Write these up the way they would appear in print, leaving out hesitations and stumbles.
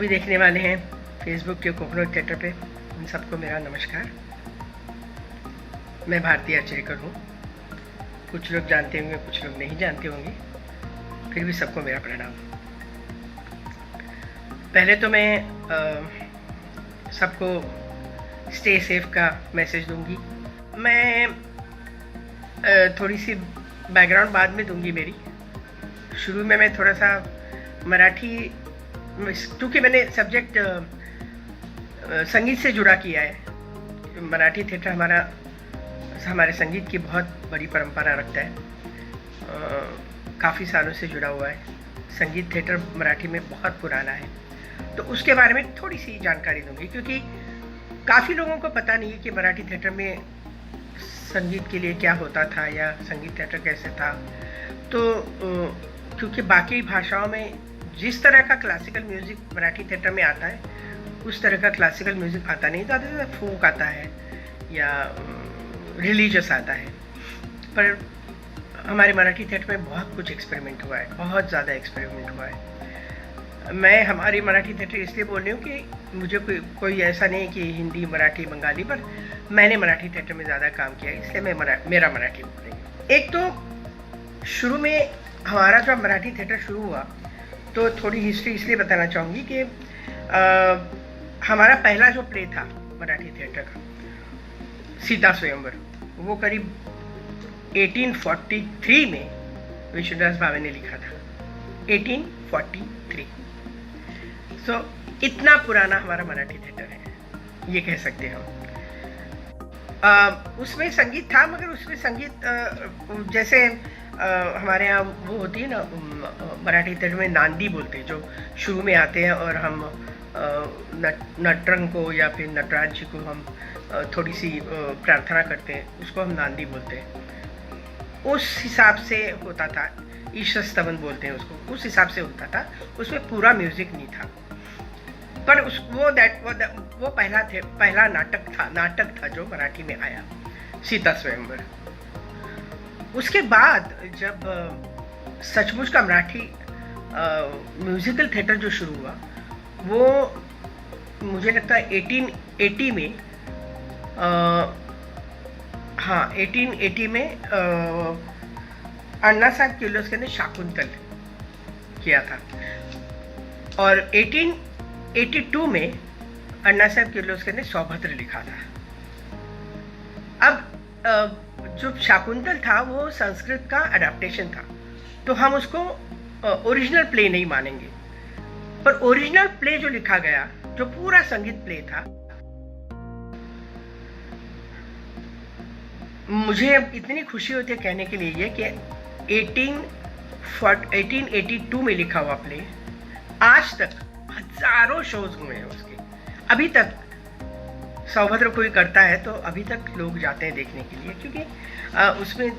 भी देखने वाले हैं फेसबुक के कोकनोट थिएटर पे, उन सबको मेरा नमस्कार। मैं भारती आचरेकर हूँ। कुछ लोग जानते होंगे, कुछ लोग नहीं जानते होंगे, फिर भी सबको मेरा प्रणाम। पहले तो मैं सबको स्टे सेफ का मैसेज दूंगी। मैं थोड़ी सी बैकग्राउंड बाद में दूंगी मेरी। शुरू में मैं थोड़ा सा मराठी, क्योंकि मैंने सब्जेक्ट संगीत से जुड़ा किया है। मराठी थिएटर हमारे संगीत की बहुत बड़ी परंपरा रखता है, काफ़ी सालों से जुड़ा हुआ है। संगीत थिएटर मराठी में बहुत पुराना है, तो उसके बारे में थोड़ी सी जानकारी दूंगी, क्योंकि काफ़ी लोगों को पता नहीं है कि मराठी थिएटर में संगीत के लिए क्या होता था या संगीत थिएटर कैसे था। तो क्योंकि बाकी भाषाओं में जिस तरह का क्लासिकल म्यूज़िक मराठी थिएटर में आता है, उस तरह का क्लासिकल म्यूज़िक आता नहीं था। जैसे फोक आता है या रिलीजियस आता है, पर हमारे मराठी थिएटर में बहुत कुछ एक्सपेरिमेंट हुआ है, बहुत ज़्यादा एक्सपेरिमेंट हुआ है। मैं हमारी मराठी थिएटर इसलिए बोल रही हूँ कि मुझे कोई ऐसा नहीं कि हिंदी, मराठी, बंगाली, पर मैंने मराठी थिएटर में ज़्यादा काम किया, इसलिए मेरा मराठी बोल रही हूँ। एक तो शुरू में हमारा जब मराठी थिएटर शुरू हुआ, तो थोड़ी हिस्ट्री इसलिए बताना चाहूँगी कि हमारा पहला जो प्ले था मराठी थिएटर का, सीता स्वयंवर, वो करीब 1843 में विष्णुदास भावे ने लिखा था। 1843। सो इतना पुराना हमारा मराठी थिएटर है, ये कह सकते हैं हम। उसमें संगीत था, मगर उसमें संगीत जैसे हमारे यहाँ वो होती है ना, मराठी थिएटर में नांदी बोलते हैं, जो शुरू में आते हैं और हम नटरंग को या फिर नटराज जी को हम थोड़ी सी प्रार्थना करते हैं, उसको हम नांदी बोलते हैं। उस हिसाब से होता था, ईश्वर स्तवन बोलते हैं उसको, उस हिसाब से होता था। उसमें पूरा म्यूजिक नहीं था, पर वो पहला नाटक था जो मराठी में आया, सीता स्वयंवर। उसके बाद जब सचमुच का मराठी म्यूजिकल थिएटर जो शुरू हुआ, वो मुझे लगता है 1880 में 1880 में अण्णा साहेब किर्लोस्कर ने शाकुंतल किया था, और 1882 में अण्णा साहेब किर्लोस्कर ने सौभद्र लिखा था। अब जो शाकुंतल था वो संस्कृत का अडेप्टेशन था, तो हम उसको ओरिजिनल प्ले नहीं मानेंगे, पर ओरिजिनल प्ले जो लिखा गया, जो पूरा संगीत प्ले था, मुझे इतनी खुशी होती है कहने के लिए ये कि 1882 में लिखा हुआ प्ले, आज तक हजारों शोज हुए हैं उसके। अभी तक सौभद्र कोई करता है तो अभी तक लोग जाते हैं देखने के लिए, क्योंकि उसमें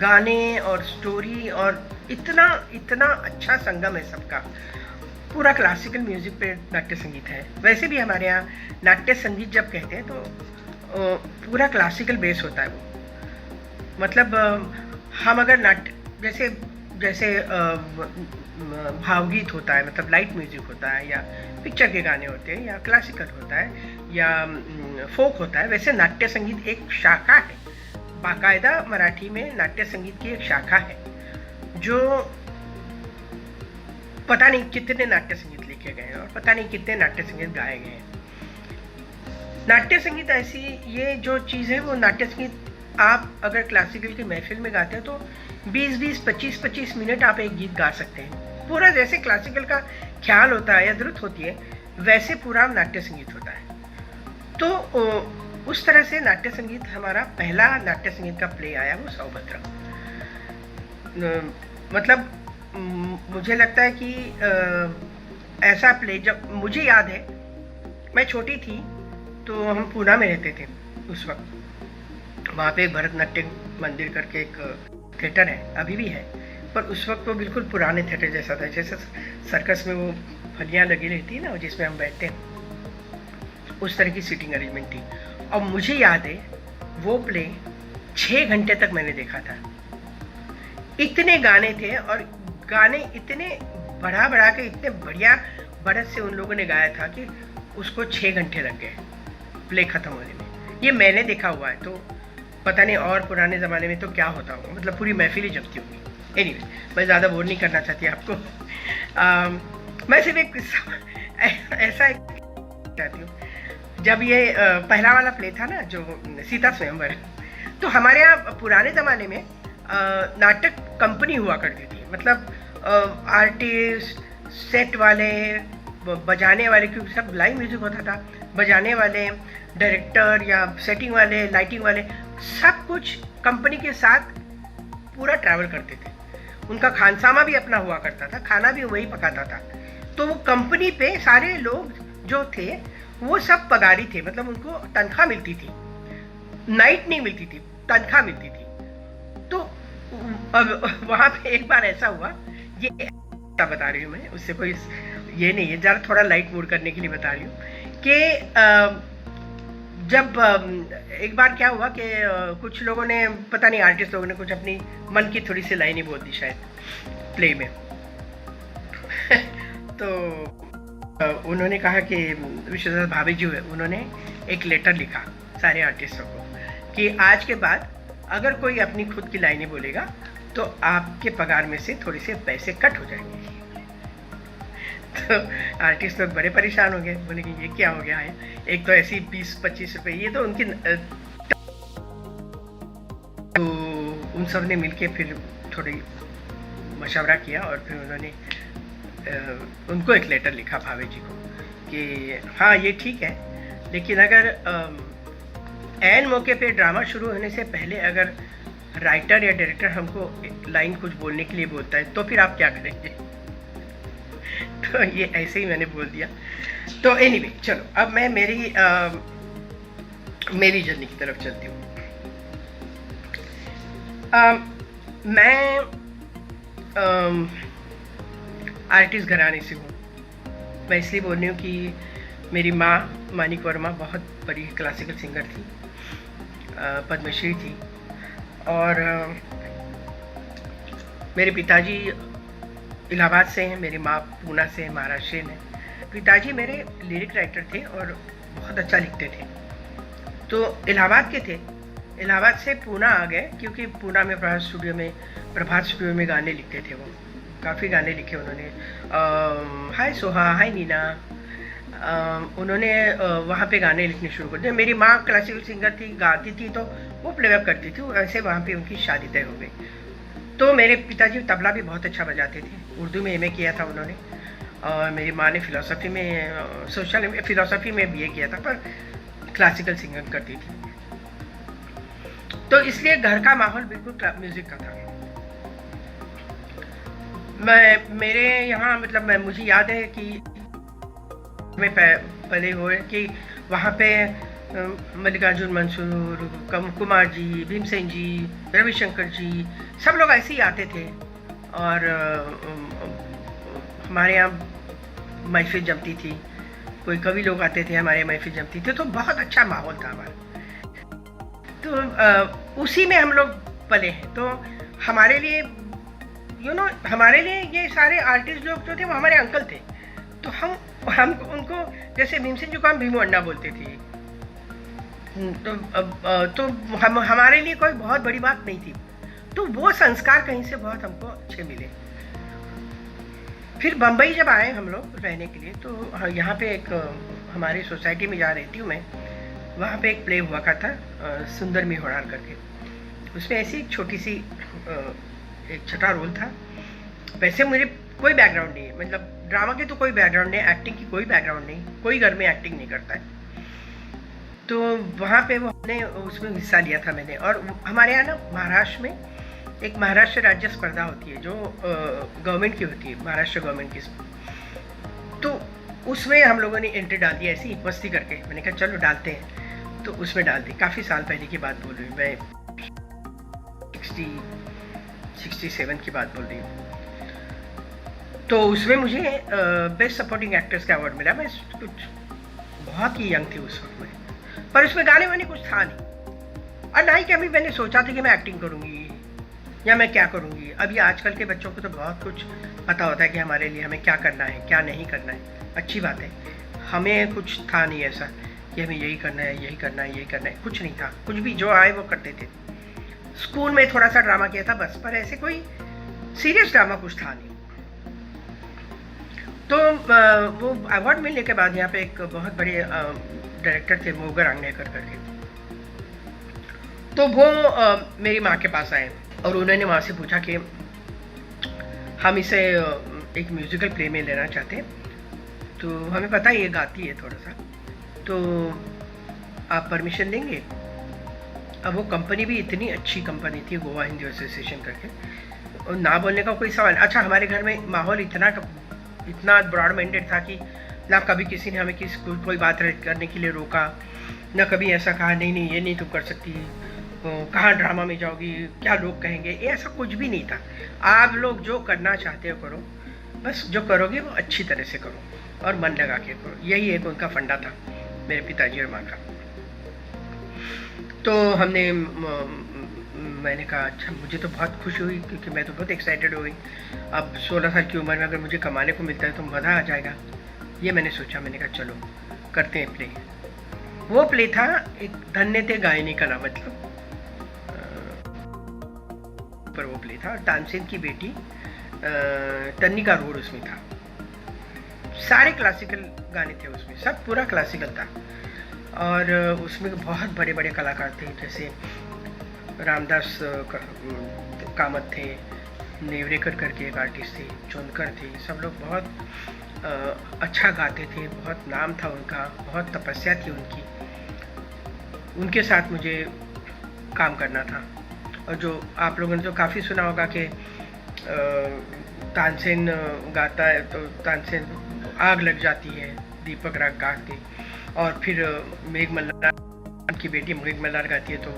गाने और स्टोरी और इतना अच्छा संगम है सबका। पूरा क्लासिकल म्यूजिक पे नाट्य संगीत है। वैसे भी हमारे यहाँ नाट्य संगीत जब कहते हैं तो पूरा क्लासिकल बेस होता है वो। मतलब हम अगर नाट्य जैसे भावगीत होता है, मतलब लाइट म्यूजिक होता है, या पिक्चर के गाने होते हैं, या क्लासिकल होता है, या फोक होता है, वैसे नाट्य संगीत एक शाखा है। बाकायदा मराठी में नाट्य संगीत की एक शाखा है, जो पता नहीं कितने नाट्य संगीत लिखे गए हैं और पता नहीं कितने नाट्य संगीत गाए गए हैं। नाट्य संगीत ऐसी ये जो चीज़ है, वो नाट्य संगीत आप अगर क्लासिकल की महफिल में गाते हैं तो 20-20, 25-25 मिनट आप एक गीत गा सकते हैं। पूरा जैसे क्लासिकल का ख्याल होता है या धुन होती है, वैसे पूरा नाट्य संगीत होता है। तो उस तरह से नाट्य संगीत, हमारा पहला नाट्य संगीत का प्ले आया वो सौभद्र। मतलब मुझे लगता है कि ऐसा प्ले, जब मुझे याद है मैं छोटी थी तो हम पूना में रहते थे उस वक्त। वहाँ पे भरतनाट्यम मंदिर करके एक थिएटर है, अभी भी है, पर उस वक्त वो बिल्कुल पुराने थिएटर जैसा था, जैसे सर्कस में वो फलियाँ लगी रहती है ना, जिसमें हम बैठते हैं, उस तरह की सीटिंग अरेंजमेंट थी। और मुझे याद है वो प्ले 6 घंटे तक मैंने देखा था। इतने गाने थे और गाने इतने बढ़ा के इतने बढ़िया बढ़त से उन लोगों ने गाया था कि उसको 6 घंटे लग गए प्ले ख़त्म होने में। ये मैंने देखा हुआ है, तो पता नहीं और पुराने ज़माने में तो क्या होता होगा, मतलब पूरी महफिल ही जमती होगी। एनीवे, मैं ज़्यादा बोर नहीं करना चाहती आपको। मैं सिर्फ एक ऐसा चाहती हूँ, जब ये पहला वाला प्ले था ना, जो सीता स्वयंवर, तो हमारे यहाँ पुराने ज़माने में नाटक कंपनी हुआ करती थी, मतलब आर्टिस्ट, सेट वाले, बजाने वाले, क्योंकि सब लाइव म्यूजिक होता था, बजाने वाले, डायरेक्टर या सेटिंग वाले, लाइटिंग वाले, सब कुछ कंपनी के साथ पूरा ट्रैवल करते थे। उनका खानसामा भी अपना हुआ करता था, खाना भी वही पकाता था। तो वो कंपनी पे सारे लोग जो थे वो सब पगारी थे, मतलब उनको तनख्वाह मिलती थी, नाइट नहीं मिलती थी, तनख्वाह मिलती थी। तो अब वहाँ पे एक बार ऐसा हुआ, ये बता रही हूँ मैं, उससे कोई ये नहीं है, ज़रा थोड़ा लाइट मूड करने के लिए बता रही हूँ कि जब एक बार क्या हुआ कि कुछ लोगों ने, पता नहीं आर्टिस्ट लोगों ने, कुछ अपनी मन की थोड़ी सी लाइनें बोल दी शायद प्ले में। तो उन्होंने कहा कि विश्वनाथ भावे जी हुए, उन्होंने एक लेटर लिखा सारे आर्टिस्टों को कि आज के बाद अगर कोई अपनी खुद की लाइनें बोलेगा तो आपके पगार में से थोड़े से पैसे कट हो जाएंगे। तो आर्टिस्ट लोग बड़े परेशान हो गए, बोले कि ये क्या हो गया है, एक तो ऐसी 20-25 रुपए, ये तो उनकी। तो उन सब ने मिलके फिर थोड़ी मशवरा किया और फिर उन्होंने उनको एक लेटर लिखा भावे जी को कि हाँ ये ठीक है, लेकिन अगर एन मौके पे ड्रामा शुरू होने से पहले अगर राइटर या डायरेक्टर हमको लाइन कुछ बोलने के लिए बोलता है तो फिर आप क्या करेंगे। तो ये ऐसे ही मैंने बोल दिया। तो एनीवे, चलो अब मैं मेरी जर्नी की तरफ चलती हूँ। मैं आर्टिस्ट घराने से हूँ। मैं इसलिए बोल रही हूँ कि मेरी माँ मानिक वर्मा बहुत बड़ी क्लासिकल सिंगर थी, पद्मश्री थी, और मेरे पिताजी इलाहाबाद से हैं, मेरी माँ पूना से, महाराष्ट्र में। पिताजी मेरे लिरिक राइटर थे और बहुत अच्छा लिखते थे। तो इलाहाबाद के थे, इलाहाबाद से पूना आ गए क्योंकि पूना में प्रभात स्टूडियो में गाने लिखते थे। वो काफ़ी गाने लिखे उन्होंने, हाय सोहा, हाय नीना, उन्होंने वहाँ पे गाने लिखने शुरू कर दिए। मेरी माँ क्लासिकल सिंगर थी, गाती थी, तो वो प्लेबैक करती थी। ऐसे वहाँ पे उनकी शादी तय हो गई। तो मेरे पिताजी तबला भी बहुत अच्छा बजाते थे, उर्दू में एमए किया था उन्होंने, और मेरी माँ ने फिलॉसफी में बीए किया था, पर क्लासिकल सिंगिंग करती थी। तो इसलिए घर का माहौल बिल्कुल म्यूज़िक का था। मेरे यहाँ, मतलब मुझे याद है कि में पले हुए कि वहाँ पे मल्लिकार्जुन मंसूर, कुमार जी, भीमसेन जी, रविशंकर जी, सब लोग ऐसे ही आते थे। और हमारे यहाँ महफिल जमती थी, कोई कवि लोग आते थे, हमारे महफिल जमती थी, तो बहुत अच्छा माहौल था हमारा। तो उसी में हम लोग पले हैं। तो हमारे लिए हमारे लिए ये सारे आर्टिस्ट लोग जो थे वो हमारे अंकल थे। तो हम उनको, जैसे भीमसेन जी को हम भीमू अन्ना बोलते थे। तो हमारे लिए कोई बहुत बड़ी बात नहीं थी। तो वो संस्कार कहीं से बहुत हमको अच्छे मिले। फिर बम्बई जब आए हम लोग रहने के लिए, तो यहाँ पे एक हमारी सोसाइटी में जहाँ रहती हूँ मैं, वहाँ पे एक प्ले हुआ था सुंदर मी होड़ार करके। उसमें ऐसी एक छोटी सी एक छठा रोल था। वैसे मुझे कोई बैकग्राउंड नहीं है, मतलब ड्रामा की तो कोई बैकग्राउंड नहीं, एक्टिंग की कोई बैकग्राउंड नहीं, कोई घर में एक्टिंग नहीं करता है। तो वहाँ पे वो हमने उसमें हिस्सा लिया था मैंने। और हमारे यहाँ ना महाराष्ट्र में एक महाराष्ट्र राज्य स्पर्धा होती है जो गवर्नमेंट की होती है, महाराष्ट्र गवर्नमेंट की। तो उसमें हम लोगों ने एंट्री डाल दी ऐसी मस्ती करके। मैंने कहा चलो डालते हैं, तो उसमें डाल दी। काफ़ी साल पहले की बात बोल रही हूँ मैं, 67 की बात बोल रही हूँ। तो उसमें मुझे बेस्ट सपोर्टिंग एक्ट्रेस का अवार्ड मिला। मैं कुछ बहुत ही यंग थी उस वक्त में, पर उसमें गाने वाने कुछ था नहीं, और ना ही कभी मैंने सोचा था कि मैं एक्टिंग करूँगी। या मैं क्या करूँगी। अभी आजकल के बच्चों को तो बहुत कुछ पता होता है कि हमारे लिए हमें क्या करना है, क्या नहीं करना है। अच्छी बात है। हमें कुछ था नहीं ऐसा कि हमें यही करना है, यही करना है, यही करना है, कुछ नहीं था। कुछ भी जो आए वो करते थे। स्कूल में थोड़ा सा ड्रामा किया था बस, पर ऐसे कोई सीरियस ड्रामा कुछ था नहीं। तो वो अवार्ड मिलने के बाद यहाँ पे एक बहुत बड़े डायरेक्टर थे, मोगर आंगनेकर करके। तो वो मेरी माँ के पास आए और उन्होंने वहाँ से पूछा कि हम इसे एक म्यूज़िकल प्ले में लेना चाहते हैं, तो हमें पता है ये गाती है थोड़ा सा, तो आप परमिशन देंगे। अब वो कंपनी भी इतनी अच्छी कंपनी थी, गोवा हिंदी एसोसिएशन करके, और ना बोलने का कोई सवाल। अच्छा, हमारे घर में माहौल इतना ब्रॉड माइंडेड था कि ना कभी किसी ने हमें कोई बात करने के लिए रोका, ना कभी ऐसा कहा नहीं नहीं ये नहीं तुम कर सकती, कहाँ ड्रामा में जाओगी, क्या लोग कहेंगे, ये ऐसा कुछ भी नहीं था। आप लोग जो करना चाहते हो करो, बस जो करोगे वो अच्छी तरह से करो और मन लगा के करो। यही एक उनका फंडा था, मेरे पिताजी और माँ का। तो मैंने कहा अच्छा, मुझे तो बहुत खुशी हुई क्योंकि मैं तो बहुत एक्साइटेड हो गई। अब 16 साल की उम्र में अगर मुझे कमाने को मिलता है तो मज़ा आ जाएगा। ये मैंने सोचा, मैंने कहा चलो करते हैं प्ले। वो प्ले था एक धन्य थे गायनी का नाम, मतलब पर वो प्ले था। तानसेन की बेटी तन्नी का रोल उसमें था। सारे क्लासिकल गाने थे उसमें, सब पूरा क्लासिकल था। और उसमें बहुत बड़े बड़े कलाकार थे, जैसे रामदास कामत थे, नेवरेकर करके एक आर्टिस्ट थे, चोनकर थे। सब लोग बहुत अच्छा गाते थे, बहुत नाम था उनका, बहुत तपस्या थी उनकी। उनके साथ मुझे काम करना था। और जो आप लोगों ने तो काफ़ी सुना होगा कि तानसेन गाता है तो तानसेन आग लग जाती है, दीपक राग गा के, और फिर मेघ मल्हार की बेटी मेघ मल्हार गाती है तो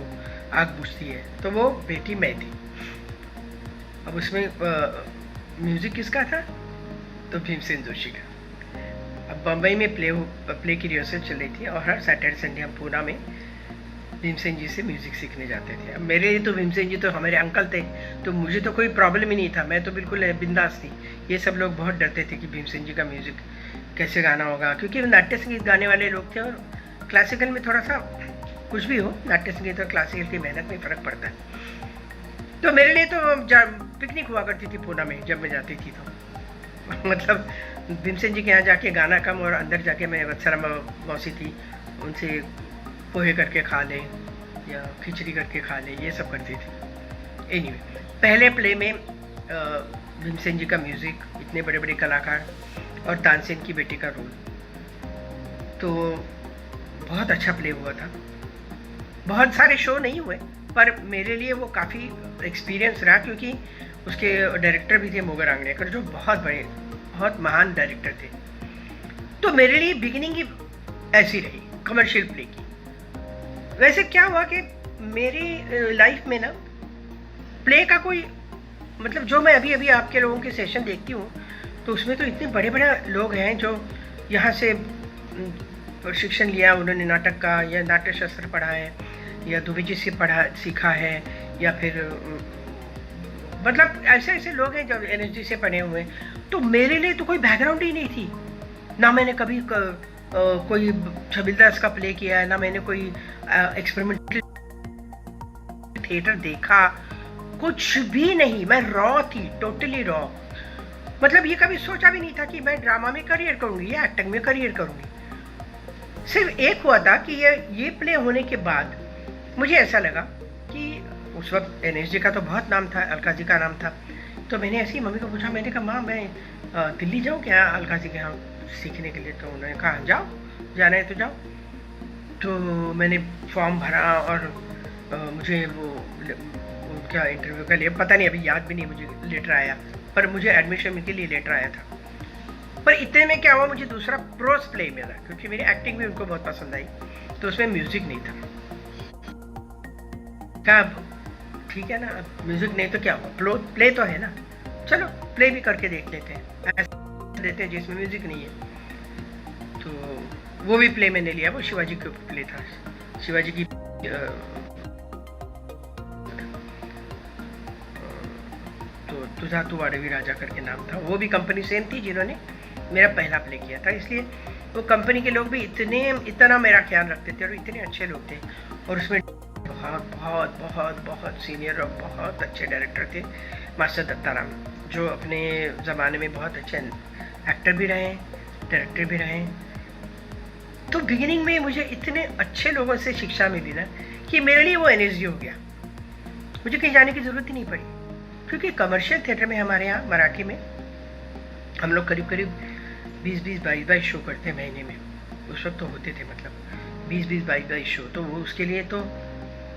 आग बुझती है, तो वो बेटी मैं थी। अब उसमें म्यूज़िक किसका था? तो भीमसेन जोशी का। अब बम्बई में प्ले की रिहर्सल चल रही थी और हर सैटरडे संडे हम पूना में भीमसेन जी से म्यूज़िक सीखने जाते थे। अब मेरे लिए तो भीमसेन जी तो हमारे अंकल थे, तो मुझे तो कोई प्रॉब्लम ही नहीं था, मैं तो बिल्कुल बिंदास थी। ये सब लोग बहुत डरते थे कि भीमसेन जी का म्यूज़िक कैसे गाना होगा, क्योंकि नाट्य संगीत गाने वाले लोग थे और क्लासिकल में थोड़ा सा कुछ भी हो, नाट्य संगीत और क्लासिकल की मेहनत में फ़र्क पड़ता है। तो मेरे लिए तो पिकनिक हुआ करती थी पूना में जब मैं जाती थी तो मतलब भीमसेन जी के यहाँ जाके गाना कम और अंदर जाके मैं वत्सरा मौसी थी उनसे पोहे करके खा ले या खिचड़ी करके खा ले, ये सब करती थी। एनीवे, पहले प्ले में भीमसेन जी का म्यूज़िक, इतने बड़े बड़े कलाकार और तानसेन की बेटी का रोल, तो बहुत अच्छा प्ले हुआ था। बहुत सारे शो नहीं हुए पर मेरे लिए वो काफ़ी एक्सपीरियंस रहा, क्योंकि उसके डायरेक्टर भी थे मोगर आंगनेकर, जो बहुत महान डायरेक्टर थे। तो मेरे लिए बिगिनिंग ही ऐसी रही कमर्शियल प्ले की। वैसे क्या हुआ कि मेरी लाइफ में ना प्ले का कोई मतलब, जो मैं अभी आपके लोगों के सेशन देखती हूँ तो उसमें तो इतने बड़े बड़े लोग हैं जो यहाँ से प्रशिक्षण लिया उन्होंने नाटक का, या नाट्य शास्त्र पढ़ा है, या दुबे जी से सीखा है, या फिर मतलब ऐसे लोग हैं जो NSD से पढ़े हुए। तो मेरे लिए तो कोई बैकग्राउंड ही नहीं थी, ना मैंने कभी कोई छबिलदास का प्ले किया है, ना मैंने कोई एक्सपेरिमेंटल थिएटर देखा, कुछ भी नहीं। मैं रॉ थी, टोटली रॉ। मतलब ये कभी सोचा भी नहीं था कि मैं ड्रामा में करियर करूँगी या एक्टिंग में करियर करूँगी। सिर्फ एक हुआ था कि ये प्ले होने के बाद मुझे ऐसा लगा कि उस वक्त NSD का तो बहुत नाम था, अलका जी का नाम था। तो मैंने ऐसी मम्मी को पूछा, मैंने कहा माँ मैं दिल्ली जाऊँ क्या अलका जी के यहाँ सीखने के लिए? तो उन्होंने कहा जाओ, जाना है तो जाओ। तो मैंने फॉर्म भरा और मुझे वो उनका इंटरव्यू का लिए, पता नहीं अभी याद भी नहीं मुझे, लेटर आया, पर मुझे एडमिशन के लिए लेटर आया था। पर इतने में क्या हुआ, मुझे दूसरा प्रोस प्ले मिला, क्योंकि मेरी एक्टिंग भी उनको बहुत पसंद आई। तो उसमें म्यूज़िक नहीं था। क्या ठीक है ना, म्यूज़िक नहीं तो क्या हुआ, प्ले तो है ना, चलो प्ले भी करके देख लेते हैं, ऐसा देते हैं जिसमें म्यूज़िक नहीं है। तो वो भी प्ले मैंने लिया, वो शिवाजी के ऊपर प्ले था, शिवाजी की तुझा तू अडवी राजा करके नाम था। वो भी कंपनी सेम थी जिन्होंने मेरा पहला प्ले किया था, इसलिए वो कंपनी के लोग भी इतना मेरा ख्याल रखते थे और इतने अच्छे लोग थे। और उसमें बहुत बहुत बहुत बहुत सीनियर और बहुत अच्छे डायरेक्टर थे, मास्टर दत्ताराम, जो अपने ज़माने में बहुत अच्छे एक्टर भी रहे, डायरेक्टर भी रहे। तो बिगिनिंग में मुझे इतने अच्छे लोगों से शिक्षा मिली ना कि मेरे लिए वो एनर्जी हो गया, मुझे कहीं जाने की ज़रूरत ही नहीं पड़ी। क्योंकि कमर्शियल थिएटर में हमारे यहाँ मराठी में हम लोग करीब करीब 20-20, 22-22 शो करते हैं महीने में। उस वक्त तो होते थे, मतलब 20-20, 22-22 शो। तो वो उसके लिए तो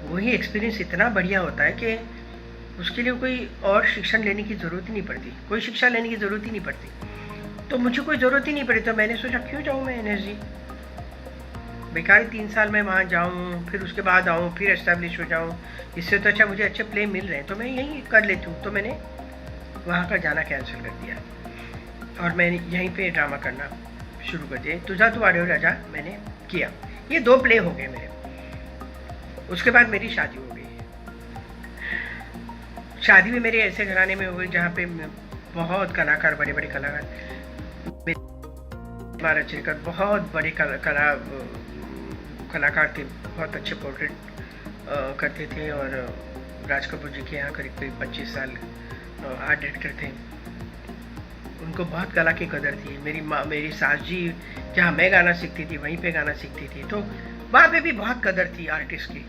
वही एक्सपीरियंस इतना बढ़िया होता है कि उसके लिए कोई और शिक्षण लेने की ज़रूरत ही नहीं पड़ती, कोई शिक्षा लेने की ज़रूरत ही नहीं पड़ती। तो मुझे कोई ज़रूरत ही नहीं पड़ी, तो मैंने सोचा क्यों जाऊँ मैं एनर्जी, बेकार 3 साल में वहाँ जाऊँ, फिर उसके बाद आऊँ, फिर एस्टेब्लिश हो जाऊँ। इससे तो अच्छा मुझे अच्छे प्ले मिल रहे हैं तो मैं यहीं कर लेती हूँ। तो मैंने वहाँ का जाना कैंसिल कर दिया और मैंने यहीं पे ड्रामा करना शुरू कर दिया। तुझा तू अडवी राजा मैंने किया, ये 2 प्ले हो गए मेरे। उसके बाद मेरी शादी हो गई। शादी भी मेरे ऐसे घराने में हो गई जहाँ पे बहुत कलाकार, बड़े बड़े कलाकार, हमारा चिरकर बहुत बड़े कलाकार थे, बहुत अच्छे पोर्ट्रेट करते थे। और राज कपूर जी के यहाँ करीब करीब 25 साल आर्ट डायरेक्टर थे। उनको बहुत कला की कदर थी। मेरी सास जी जहाँ मैं गाना सीखती थी वहीं पे गाना सीखती थी, तो वहाँ पे भी बहुत कदर थी आर्टिस्ट की।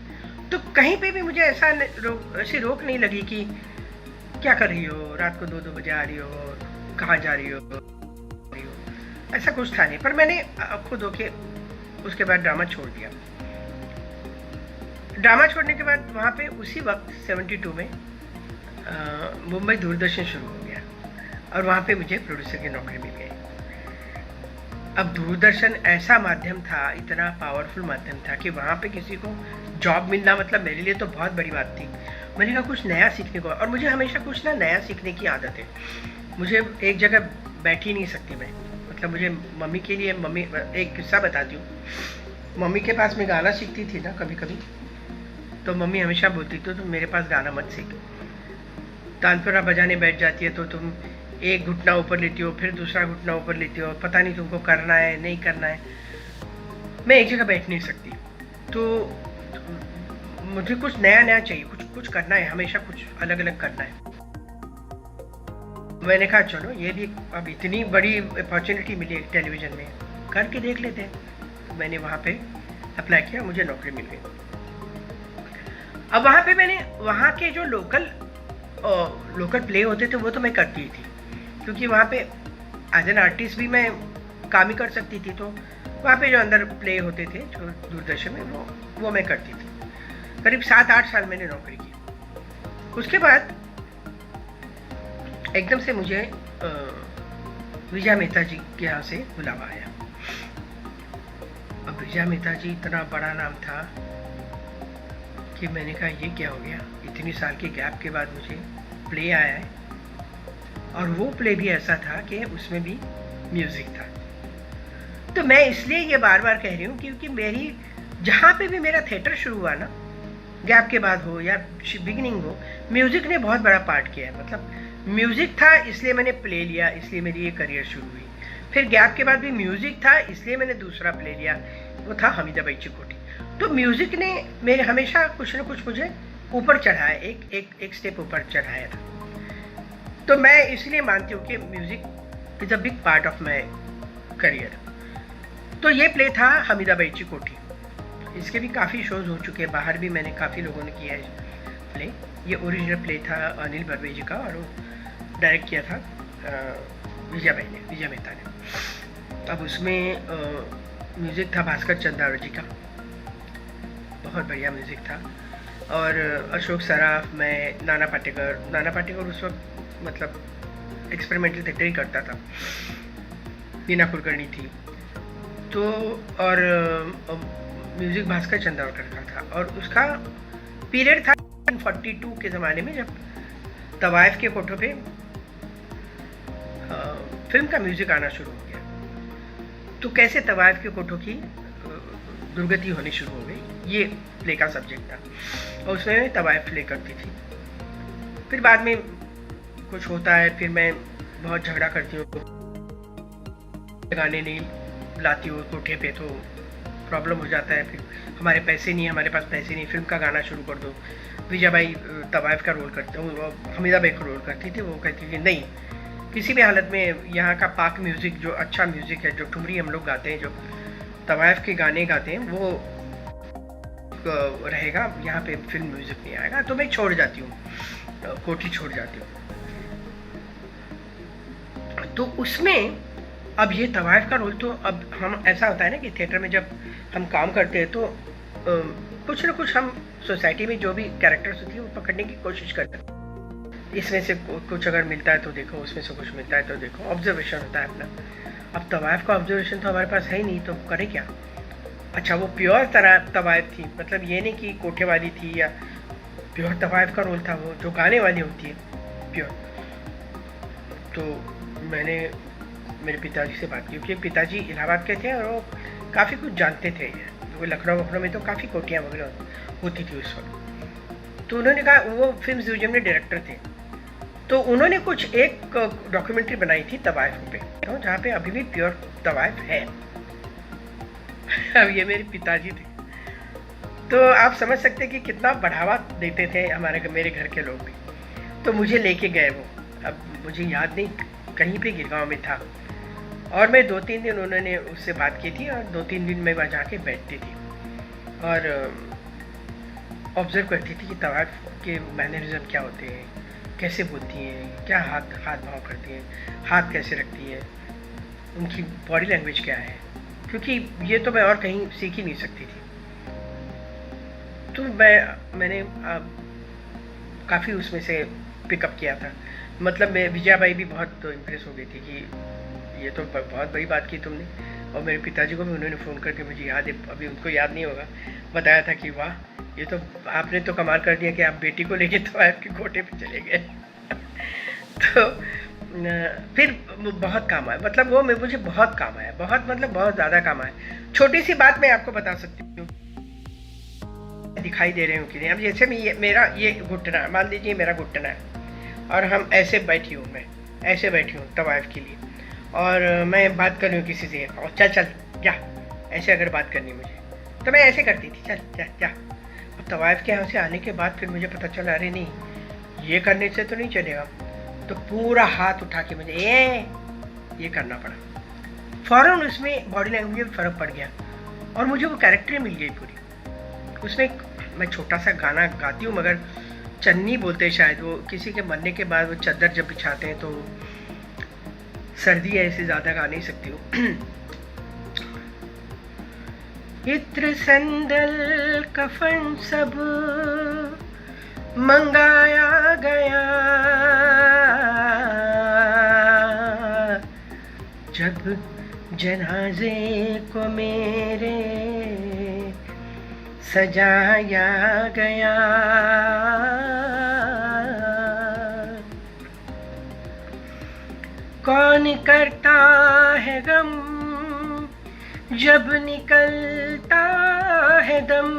तो कहीं पे भी मुझे ऐसी रोक नहीं लगी कि क्या कर रही हो, रात को 2-2 बजे आ रही हो, कहाँ जा रही हो, ऐसा कुछ था नहीं। पर मैंने खुद होके उसके बाद ड्रामा छोड़ दिया। ड्रामा छोड़ने के बाद वहाँ पे उसी वक्त 72 में मुंबई दूरदर्शन शुरू हो गया और वहाँ पे मुझे प्रोड्यूसर की नौकरी मिल गई। अब दूरदर्शन ऐसा माध्यम था, इतना पावरफुल माध्यम था कि वहाँ पे किसी को जॉब मिलना मतलब मेरे लिए तो बहुत बड़ी बात थी। मैंने कहा कुछ नया सीखने को, और मुझे हमेशा कुछ ना नया सीखने की आदत है। मुझे एक जगह बैठ ही नहीं सकती मैं, मतलब मुझे मम्मी के लिए, मम्मी एक किस्सा बताती हूँ। मम्मी के पास मैं गाना सीखती थी ना कभी कभी, तो मम्मी हमेशा बोलती थी तुम मेरे पास गाना मत सीख, तानपुरा बजाने बैठ जाती है तो तुम एक घुटना ऊपर लेती हो, फिर दूसरा घुटना ऊपर लेती हो, पता नहीं तुमको करना है नहीं करना है। मैं एक जगह बैठ नहीं सकती, तो मुझे कुछ नया नया चाहिए, कुछ करना है, हमेशा कुछ अलग अलग करना है। मैंने कहा चलो ये भी अब इतनी बड़ी अपॉर्चुनिटी मिली है टेलीविज़न में, करके देख लेते हैं। तो मैंने वहाँ पे अप्लाई किया, मुझे नौकरी मिल गई। अब वहाँ पे मैंने वहाँ के जो लोकल प्ले होते थे वो तो मैं करती ही थी, क्योंकि वहाँ पे एज एन आर्टिस्ट भी मैं काम ही कर सकती थी। तो वहाँ पे जो अंदर प्ले होते थे जो दूरदर्शन में वो मैं करती थी। करीब 7-8 साल मैंने नौकरी की। उसके बाद एकदम से मुझे विजया मेहता जी के यहाँ से बुलावा आया। अब विजया मेहता जी इतना बड़ा नाम था कि मैंने कहा ये क्या हो गया, इतनी साल के गैप के बाद मुझे प्ले आया है, और वो प्ले भी ऐसा था कि उसमें भी म्यूज़िक था। तो मैं इसलिए ये बार बार कह रही हूँ क्योंकि मेरी जहाँ पे भी मेरा थिएटर शुरू हुआ ना, गैप के बाद हो या बिगिनिंग हो, म्यूज़िक ने बहुत बड़ा पार्ट किया है। मतलब म्यूज़िक था इसलिए मैंने प्ले लिया, इसलिए मेरी ये करियर शुरू हुई। फिर गैप के बाद भी म्यूज़िक था इसलिए मैंने दूसरा प्ले लिया, वो था हमीदाबाई चिकोटी। तो म्यूज़िक ने मेरे हमेशा कुछ ना कुछ मुझे ऊपर चढ़ाया, एक स्टेप ऊपर चढ़ाया था। तो मैं इसलिए मानती हूँ कि music is a big part of my career. तो ये प्ले था हमीदाबाई चिकोटी। इसके भी काफ़ी शोज़ हो चुके हैं, बाहर भी मैंने काफ़ी लोगों ने किया है प्ले। ये ओरिजिनल प्ले था अनिल बर्वे जी का, और वो डायरेक्ट किया था विजया मेहता ने। अब उसमें म्यूज़िक था भास्कर चंद्रावर जी का, बहुत बढ़िया म्यूज़िक था। और अशोक सराफ, मैं, नाना पाटेकर उस वक्त मतलब एक्सपेरिमेंटल थिएटर ही करता था, मीना कुलकर्णी थी। तो और म्यूज़िक भास्कर चंद्रावकर का था, और उसका पीरियड था 1942 के ज़माने में, जब तवाइफ के कोठों पे फिल्म का म्यूज़िक आना शुरू हो गया। तो कैसे तवाइफ के कोठों की दुर्गति होनी शुरू हो गई, ये प्ले का सब्जेक्ट था, और उसमें मैं तवाइफ प्ले करती थी। फिर बाद में कुछ होता है फिर मैं बहुत झगड़ा करती हूँ, गाने नहीं लाती हूँ कोठे पे तो प्रॉब्लम हो जाता है। फिर हमारे पैसे नहीं, हमारे पास पैसे नहीं, फिल्म का गाना शुरू कर दो। विजय भाई तवाइफ का रोल करते हो, हमीदा भाई का रोल करती थी, वो कहती थी नहीं किसी भी हालत में यहाँ का पाक म्यूज़िक जो अच्छा म्यूज़िक है, जो ठुमरी हम लोग गाते हैं, जो तवाइफ के गाने गाते हैं वो रहेगा, यहाँ पे फिल्म म्यूज़िक नहीं आएगा। तो मैं छोड़ जाती हूँ, कोठी छोड़ जाती हूँ। तो उसमें अब ये तवाइफ का रोल, तो अब हम ऐसा होता है ना कि थिएटर में जब हम काम करते हैं तो कुछ ना कुछ हम सोसाइटी में जो भी कैरेक्टर्स होती है वो पकड़ने की कोशिश करते हैं। इसमें से कुछ अगर मिलता है तो देखो, उसमें से कुछ मिलता है तो देखो, ऑब्जर्वेशन होता है अपना। अब तवाइफ का ऑब्जर्वेशन तो हमारे पास है ही नहीं, तो करे क्या। अच्छा वो प्योर तवाइफ थी, मतलब ये नहीं कि कोठे वाली थी, या प्योर तवाइफ का रोल था वो जो गाने वाली होती है प्योर। तो मैंने मेरे पिताजी से बात की, क्योंकि पिताजी इलाहाबाद के थे और वो काफ़ी कुछ जानते थे, वो लखनऊ में तो काफ़ी कोठियाँ वगैरह होती थी उस वक्त। तो उन्होंने कहा, वो फिल्म म्यूजियम में डायरेक्टर थे, तो उन्होंने कुछ एक डॉक्यूमेंट्री बनाई थी तवाइफ पे, तो जहाँ पे अभी भी प्योर तवाइफ है। अब ये मेरे पिताजी थे, तो आप समझ सकते हैं कि कितना बढ़ावा देते थे मेरे घर के लोग भी। तो मुझे लेके गए वो, अब मुझे याद नहीं, कहीं पे गिरगांव में था, और मैं 2-3 दिन उन्होंने उससे बात की थी, और 2-3 दिन मैं वहाँ जाके बैठती थी और ऑब्जर्व करती थी कि तवाइफ के मैनरिज्म क्या होते हैं, कैसे बोलती हैं, क्या हाथ भाव करती हैं, हाथ कैसे रखती हैं, उनकी बॉडी लैंग्वेज क्या है, क्योंकि ये तो मैं और कहीं सीख ही नहीं सकती थी। तो मैंने काफ़ी उसमें से पिकअप किया था। मतलब मैं विजया बाई भी बहुत इम्प्रेस हो गई थी कि ये तो बहुत बड़ी बात की तुमने। और मेरे पिताजी को भी उन्होंने फ़ोन करके, मुझे याद है, अभी उनको याद नहीं होगा, बताया था कि वाह ये तो आपने तो कमाल कर दिया कि आप बेटी को लेके तवाइफ के कोठे पे चले गए। तो फिर बहुत काम आया, मतलब वो मुझे बहुत काम आया, बहुत ज़्यादा काम आया। छोटी सी बात मैं आपको बता सकती हूँ, दिखाई दे रहे हूँ कि नहीं। अब जैसे मेरा ये घुटना, मान लीजिए मेरा घुटना है और हम ऐसे बैठी हूँ, मैं ऐसे बैठी हूँ तवाइफ के लिए, और मैं बात कर रही हूँ किसी से, और चल जा, ऐसे अगर बात करनी मुझे तो मैं ऐसे करती थी, चल जा। अब तवाइफ के यहाँ से आने के बाद फिर मुझे पता चला, अरे नहीं ये करने से तो नहीं चलेगा, तो पूरा हाथ उठा के मुझे ये करना पड़ा। फ़ौरन उसमें बॉडी लैंग्वेज में फ़र्क पड़ गया और मुझे वो कैरेक्टर मिल गई पूरी। उसमें मैं छोटा सा गाना गाती हूँ, मगर चन्नी बोलते शायद, वो किसी के मरने के बाद वो चादर जब बिछाते हैं तो सर्दी है, ऐसे ज़्यादा गा नहीं सकती हूँ। इत्र संदल कफन सब मंगाया गया, जब जनाजे को मेरे सजाया गया। कौन करता है गम जब निकलता है दम,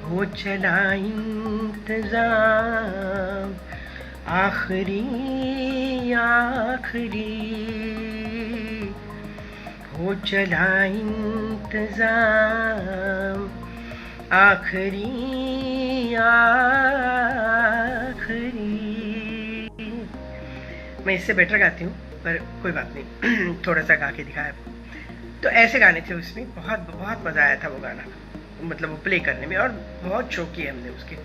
हो चला इंतजाम आखिरी हो चला इंतजाम आखिरी। मैं इससे बेटर गाती हूँ, पर कोई बात नहीं, थोड़ा सा गा के दिखाया। तो ऐसे गाने थे उसमें, बहुत मज़ा आया था वो गाना, मतलब वो प्ले करने में, और बहुत शौक किया हमने उसके।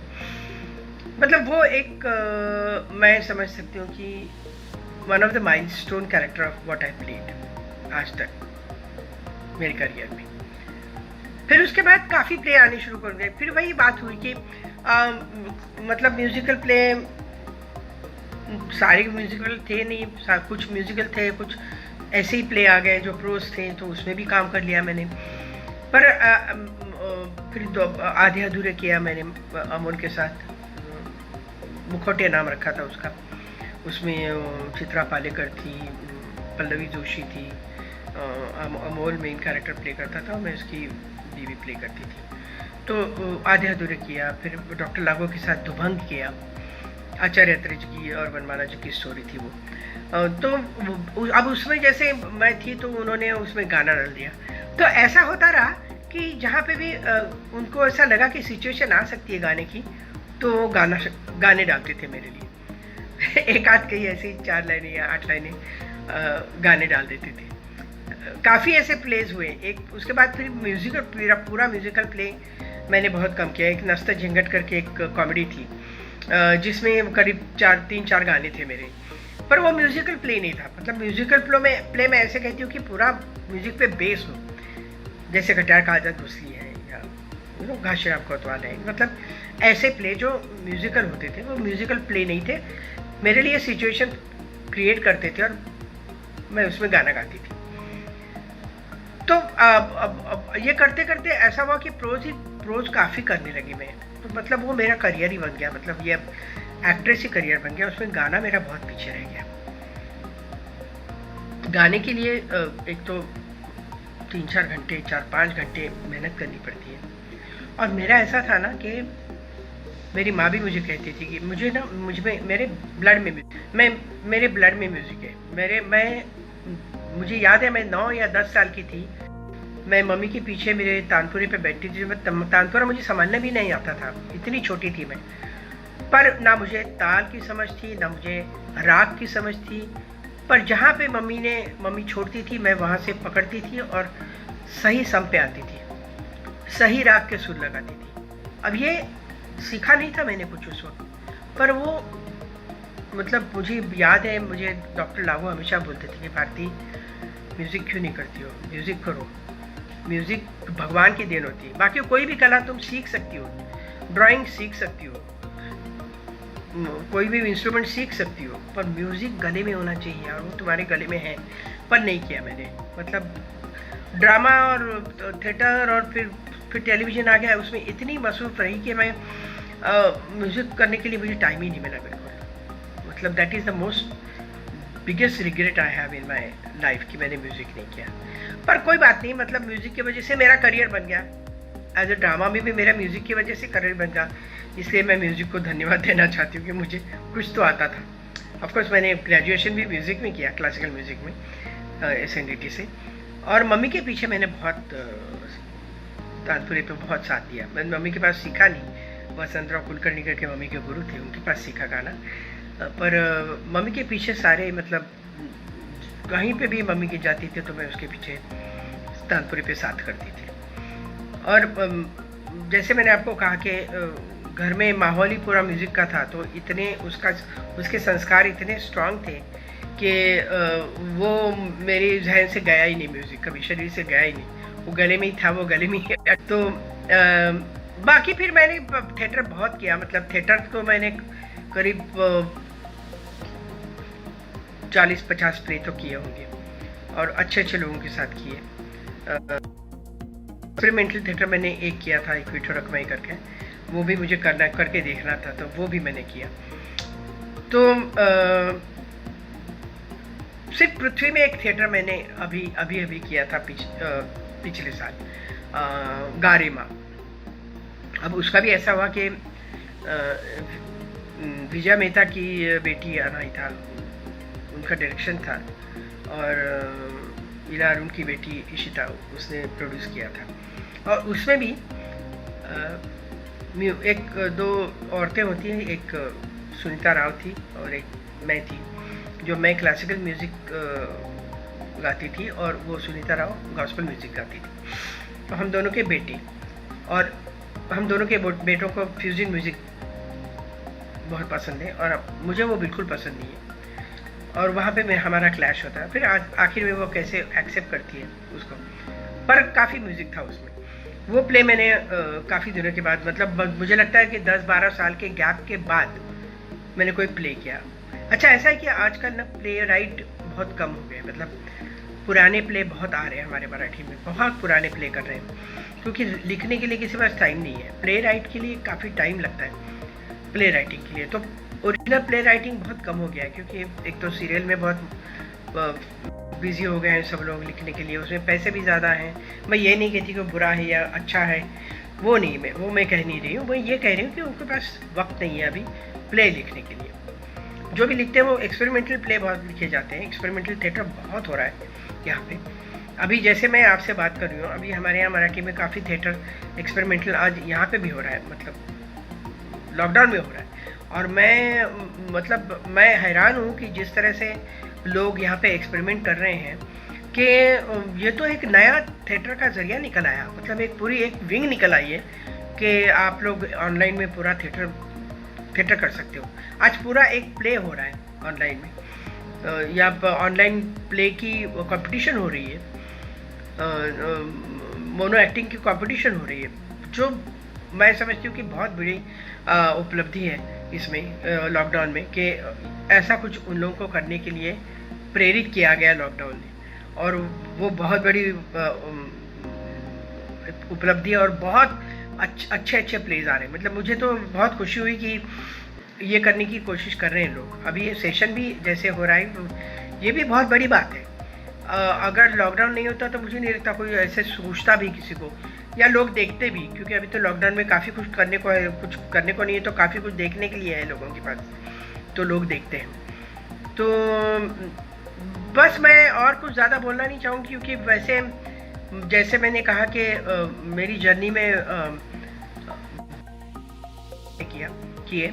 मतलब वो एक मैं समझ सकती हूँ कि one of the milestone character of what I played आज तक मेरे करियर में। फिर उसके बाद काफ़ी प्ले आने शुरू कर गए। फिर वही बात हुई कि मतलब म्यूज़िकल प्ले, सारे म्यूज़िकल थे नहीं, कुछ म्यूज़िकल थे, कुछ ऐसे ही प्ले आ गए जो प्रोस थे, तो उसमें भी काम कर लिया मैंने। पर फिर तो आधे अधूरे किया मैंने अमोल के साथ, मुखौटे नाम रखा था उसका। उसमें चित्रा पालेकर थी, पल्लवी जोशी थी, अमोल मेन कैरेक्टर प्ले करता था, मैं उसकी बीवी प्ले करती थी। तो आधे अधूरे किया, फिर डॉक्टर लागो के साथ दुभंग किया, आचार्य अत्रेय जी की और वनमाला जी की स्टोरी थी वो। तो अब उसमें जैसे मैं थी तो उन्होंने उसमें गाना डाल दिया। तो ऐसा होता रहा कि जहाँ पे भी उनको ऐसा लगा कि सिचुएशन आ सकती है गाने की, तो गाने डालते थे मेरे लिए। एक आध कई ऐसी 4 लाइनें या 8 लाइनें गाने डाल देते थे। काफ़ी ऐसे प्लेज हुए। एक उसके बाद फिर म्यूजिकल पूरा म्यूजिकल प्ले मैंने बहुत कम किया। एक नस्ता झिंगट करके एक कॉमेडी थी जिसमें करीब 3-4 गाने थे मेरे, पर वो म्यूजिकल प्ले नहीं था। मतलब म्यूजिकल प्ले में ऐसे कहती हूँ कि पूरा म्यूजिक पे बेस हो, जैसे खट्यार का आजाद घुसली है या घाशीराम कोतवाल है। मतलब ऐसे प्ले जो म्यूजिकल होते थे वो म्यूजिकल प्ले नहीं थे, मेरे लिए सिचुएशन क्रिएट करते थे और मैं उसमें गाना गाती थी। तो अब ये करते करते ऐसा हुआ कि प्रोज काफ़ी करने लगी मैं। तो मतलब वो मेरा करियर ही बन गया। मतलब ये एक्ट्रेस ही करियर बन गया, उसमें गाना मेरा बहुत पीछे रह गया। गाने के लिए एक तो 3-4 घंटे 4-5 घंटे मेहनत करनी पड़ती है। और मेरा ऐसा था ना कि मेरी माँ भी मुझे कहती थी कि मुझे ना मेरे ब्लड में म्यूज़िक है। मुझे याद है मैं 9 या 10 साल की थी। मैं मम्मी के पीछे मेरे तानपुरे पे बैठती थी। तानपुरा मुझे संभालना भी नहीं आता था, इतनी छोटी थी मैं। पर ना मुझे ताल की समझ थी, ना मुझे राग की समझ थी। पर जहाँ पे मम्मी छोड़ती थी मैं वहाँ से पकड़ती थी और सही सम पे आती थी, सही राग के सुर लगाती थी। अब ये सीखा नहीं था मैंने कुछ उस वक्त, पर वो मतलब मुझे याद है, मुझे डॉक्टर लागू हमेशा बोलते थे कि भारती म्यूज़िक क्यों नहीं करती हो, म्यूज़िक करो। म्यूज़िक भगवान की देन होती है। बाकी कोई भी कला तुम सीख सकती हो, ड्राइंग सीख सकती हो, कोई भी इंस्ट्रूमेंट सीख सकती हो, पर म्यूज़िक गले में होना चाहिए और वो तुम्हारे गले में है। पर नहीं किया मैंने। मतलब ड्रामा और थिएटर और फिर टेलीविज़न आ गया, उसमें इतनी मसरूफ़ रही कि मैं म्यूज़िक करने के लिए मुझे टाइम ही नहीं मिला बिल्कुल। मतलब that is the most biggest regret I have in my life कि मैंने म्यूज़िक नहीं किया। पर कोई बात नहीं, मतलब म्यूज़िक की वजह से मेरा करियर बन गया। एज ए ड्रामा में भी मेरा म्यूज़िक की वजह से करियर बन गया। इसलिए मैं म्यूज़िक को धन्यवाद देना चाहती हूँ कि मुझे कुछ तो आता था। ऑफकोर्स मैंने ग्रेजुएशन भी म्यूज़िक में किया, क्लासिकल म्यूज़िक में SNDT से। और मम्मी के पीछे मैंने बहुत तानपुरे पे बहुत साथ दिया। मैंने मम्मी के पास सीखा नहीं, वसंतराव कुलकर्णी करके मम्मी के गुरु थे, उनके पास सीखा गाना। पर मम्मी के पीछे सारे, मतलब कहीं पे भी मम्मी की जाती थी तो मैं उसके पीछे तानपुरे पे साथ करती थी। और जैसे मैंने आपको कहा कि घर में माहौल ही पूरा म्यूज़िक का था, तो इतने उसके संस्कार इतने स्ट्रांग थे कि वो मेरे जहन से गया ही नहीं, म्यूज़िक कभी शरीर से गया ही नहीं, वो गले में ही था, वो गले में ही। तो बाकी फिर मैंने थिएटर बहुत किया। मतलब थिएटर तो मैंने करीब 40-50 प्ले तो किए होंगे और अच्छे अच्छे लोगों के साथ किए। एक्सपेरिमेंटल थिएटर मैंने एक किया था, इक्विटो रकमाई करके, वो भी मुझे करके देखना था, तो वो भी मैंने किया। तो सिर्फ पृथ्वी में एक थिएटर मैंने अभी किया था पिछले साल, गारिमा। अब उसका भी ऐसा हुआ कि विजया मेहता की बेटी अनाई था, उनका डायरेक्शन था, और इला अरुण की बेटी इशिता उसने प्रोड्यूस किया था। और उसमें भी 1-2 औरतें होती हैं, एक सुनीता राव थी और एक मैं थी, जो मैं क्लासिकल म्यूज़िक गाती थी और वो सुनीता राव गॉस्पेल म्यूज़िक गाती थी। तो हम दोनों के बेटे, और हम दोनों के बेटों को फ्यूजन म्यूज़िक बहुत पसंद है और मुझे वो बिल्कुल पसंद नहीं है। और वहाँ पे हमारा क्लैश होता है। फिर आखिर में वो कैसे एक्सेप्ट करती है उसको, पर काफ़ी म्यूज़िक था उसमें। वो प्ले मैंने काफ़ी दिनों के बाद, मतलब मुझे लगता है कि 10-12 साल के गैप के बाद मैंने कोई प्ले किया। अच्छा, ऐसा है कि आजकल ना प्ले राइट बहुत कम हो गए। मतलब पुराने प्ले बहुत आ रहे हैं हमारे मराठी में, बहुत पुराने प्ले कर रहे हैं, क्योंकि लिखने के लिए किसी पास टाइम नहीं है। प्ले राइट के लिए काफ़ी टाइम लगता है, प्ले राइटिंग के लिए। तो ओरिजिनल प्ले राइटिंग बहुत कम हो गया है, क्योंकि एक तो सीरियल में बहुत बिज़ी हो गए हैं सब लोग लिखने के लिए, उसमें पैसे भी ज़्यादा हैं। मैं ये नहीं कहती कि बुरा है या अच्छा है, वो मैं कह नहीं रही हूँ। मैं ये कह रही हूँ कि उनके पास वक्त नहीं है अभी प्ले लिखने के लिए। जो भी लिखते हैं वो एक्सपेरिमेंटल प्ले बहुत लिखे जाते हैं, एक्सपेरिमेंटल थिएटर बहुत हो रहा है यहाँ पे। अभी जैसे मैं आपसे बात कर रही हूँ, अभी हमारे यहाँ मराठी में काफ़ी थिएटर एक्सपेरिमेंटल आज यहाँ पे भी हो रहा है, मतलब लॉकडाउन में हो रहा है। और मैं हैरान हूँ कि जिस तरह से लोग यहाँ पे एक्सपेरिमेंट कर रहे हैं कि ये तो एक नया थिएटर का ज़रिया निकल आया, मतलब एक विंग निकल आई है कि आप लोग ऑनलाइन में पूरा थिएटर कर सकते हो। आज पूरा एक प्ले हो रहा है ऑनलाइन में, या ऑनलाइन प्ले की कंपटीशन हो रही है, मोनो एक्टिंग की कंपटीशन हो रही है, जो मैं समझती हूँ कि बहुत बड़ी उपलब्धि है इसमें लॉकडाउन में, कि ऐसा कुछ उन लोगों को करने के लिए प्रेरित किया गया लॉकडाउन ने। और वो बहुत बड़ी उपलब्धि है और बहुत अच्छे प्लेज आ रहे हैं। मतलब मुझे तो बहुत खुशी हुई कि ये करने की कोशिश कर रहे हैं लोग। अभी ये सेशन भी जैसे हो रहा है, ये भी बहुत बड़ी बात है। अगर लॉकडाउन नहीं होता तो मुझे नहीं लगता कोई ऐसे सोचता भी किसी को, या लोग देखते भी, क्योंकि अभी तो लॉकडाउन में काफ़ी कुछ करने को है, कुछ करने को नहीं है तो काफ़ी कुछ देखने के लिए है लोगों के पास, तो लोग देखते हैं। तो बस मैं और कुछ ज़्यादा बोलना नहीं चाहूँगी, क्योंकि वैसे जैसे मैंने कहा कि मेरी जर्नी में किए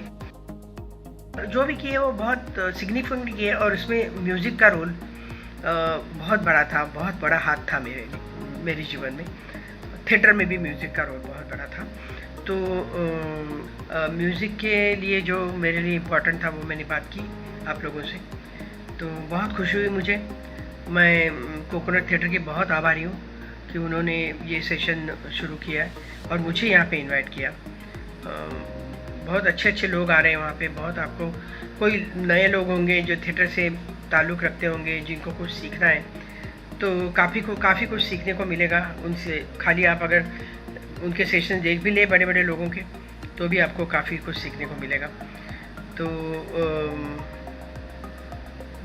जो भी किए वो बहुत सिग्निफिकेंट किए, और उसमें म्यूज़िक का रोल बहुत बड़ा था, बहुत बड़ा हाथ था मेरे जीवन में। थिएटर में भी म्यूज़िक का रोल बहुत बड़ा था। तो म्यूज़िक के लिए जो मेरे लिए इम्पोर्टेंट था वो मैंने बात की आप लोगों से, तो बहुत खुशी हुई मुझे। मैं कोकोनट थिएटर के बहुत आभारी हूँ कि उन्होंने ये सेशन शुरू किया है और मुझे यहाँ पे इनवाइट किया। बहुत अच्छे लोग आ रहे हैं वहाँ पे, बहुत आपको कोई नए लोग होंगे जो थिएटर से ताल्लुक़ रखते होंगे, जिनको कुछ सीखना है, तो काफ़ी कुछ सीखने को मिलेगा उनसे। खाली आप अगर उनके सेशन देख भी ले बड़े लोगों के, तो भी आपको काफ़ी कुछ सीखने को मिलेगा। तो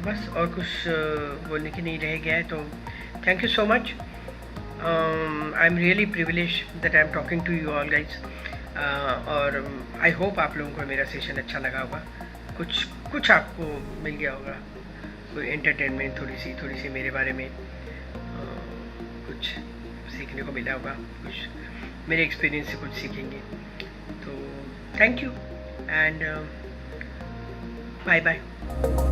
बस और कुछ बोलने की नहीं रह गया है। तो thank you so much. I am really privilege that I am talking to you all guys. और आई होप आप लोगों को मेरा सेशन अच्छा लगा होगा, कुछ आपको मिल गया होगा, कोई एंटरटेनमेंट, थोड़ी सी मेरे बारे में कुछ सीखने को मिला होगा, कुछ मेरे एक्सपीरियंस से कुछ सीखेंगे। तो thank you and bye bye.